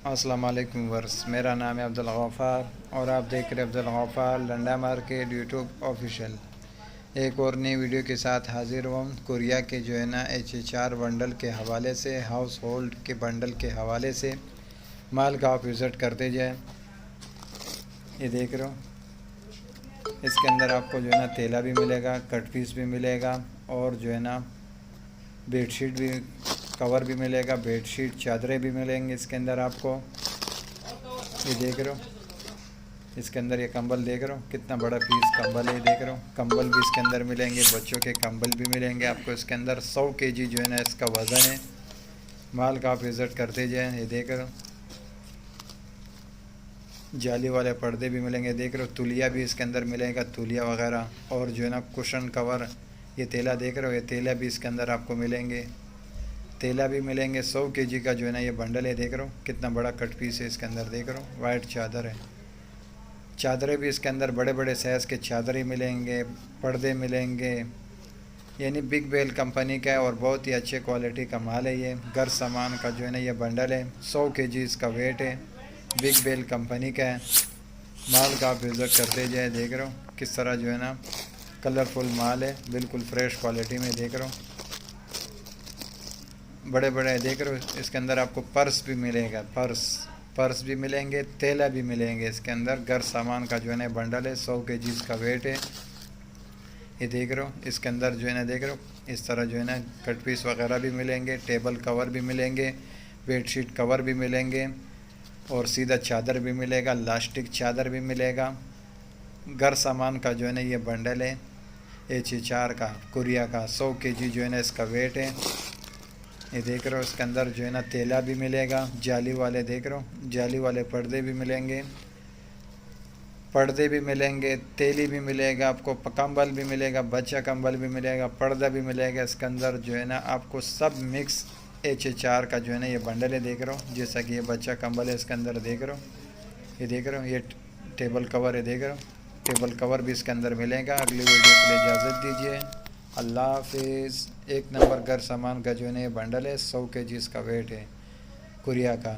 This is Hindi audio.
अस्सलाम वालेकुम वर्स, मेरा नाम है अब्दुल गफ़ार और आप देख रहे हैं Abdul Gaffar Landa market YouTube official. एक और नई वीडियो के साथ हाजिर हूँ। कोरिया के जो है ना HHR बंडल के हवाले से, हाउस होल्ड के बंडल के हवाले से माल का आप विज़िट करते जाए। ये देख रहे हो, इसके अंदर आपको जो है ना तेला भी मिलेगा, कट पीस भी मिलेगा और जो है ना बेडशीट भी, कवर भी मिलेगा, बेडशीट चादरें भी मिलेंगे इसके अंदर आपको। ये देख रहे हो, इसके अंदर ये कंबल देख रहे हो, कितना बड़ा पीस कंबल है। ये देख रहे हो, कंबल भी इसके अंदर मिलेंगे, बच्चों के कंबल भी मिलेंगे आपको इसके अंदर। 100 kg जो है ना इसका वज़न है। माल का आप विज़िट करते जाएँ। ये देख रहे हो, जाली वाले पर्दे भी मिलेंगे। देख रहे हो, तुलिया भी इसके अंदर मिलेगा, तुलिया वगैरह, और जो है ना कुशन कवर। ये तेला देख रहे हो, ये तेला भी इसके अंदर आपको मिलेंगे, तेला भी मिलेंगे। 100 kg का जो है ना ये बंडल है। देख रहे हो कितना बड़ा कट पीस है इसके अंदर। देख रहे हो, वाइट चादर है। चादरें भी इसके अंदर बड़े बड़े साइज़ के चादरें मिलेंगे, पर्दे मिलेंगे। यानी बिग बेल कंपनी का है और बहुत ही अच्छे क्वालिटी का माल है। ये घर सामान का जो है ना ये बंडल है। 100 kg इसका वेट है। बिग बेल कंपनी का है। माल का आप विज़िट करते जाए। देख रहे हो किस तरह जो है ना कलरफुल माल है, बिल्कुल फ्रेश क्वालिटी में। देख रहे हो बड़े बड़े, देख रहे हो इसके अंदर आपको पर्स भी मिलेगा, पर्स भी मिलेंगे, तेला भी मिलेंगे इसके अंदर। घर सामान का जो है ना बंडल है। 100 kg इसका वेट है। ये देख रहे हो, इसके अंदर जो है ना देख रहे हो इस तरह जो है ना कट पीस वगैरह भी मिलेंगे, टेबल कवर भी मिलेंगे, बेडशीट कवर भी मिलेंगे और सीधा चादर भी मिलेगा, लास्टिक चादर भी मिलेगा। घर सामान का जो है ना ये बंडल है HHR का, कोरिया का। 100 kg जो है ना इसका वेट है। ये देख रहे हो, इसके अंदर जो है ना तेला भी मिलेगा, जाली वाले। देख रहे हो, जाली वाले पर्दे भी मिलेंगे, पर्दे भी मिलेंगे, तेली भी मिलेगा आपको, कंबल भी मिलेगा, बच्चा कंबल भी मिलेगा, पर्दा भी मिलेगा। इसके अंदर जो है ना आपको सब मिक्स HHR का जो है ना ये बंडल है। देख रहे हो, जैसा कि ये बच्चा कंबल है इसके अंदर। देख रहे हो, ये देख रहे हो, ये टेबल कवर है। देख रहे हो, टेबल कवर भी इसके अंदर मिलेगा। अगली वीडियो के लिए इजाज़त दीजिए। अल्लाह हाफिज़। एक नंबर घर सामान का जो है ना ये बंडल है। 100 kg इसका वेट है, कोरिया का।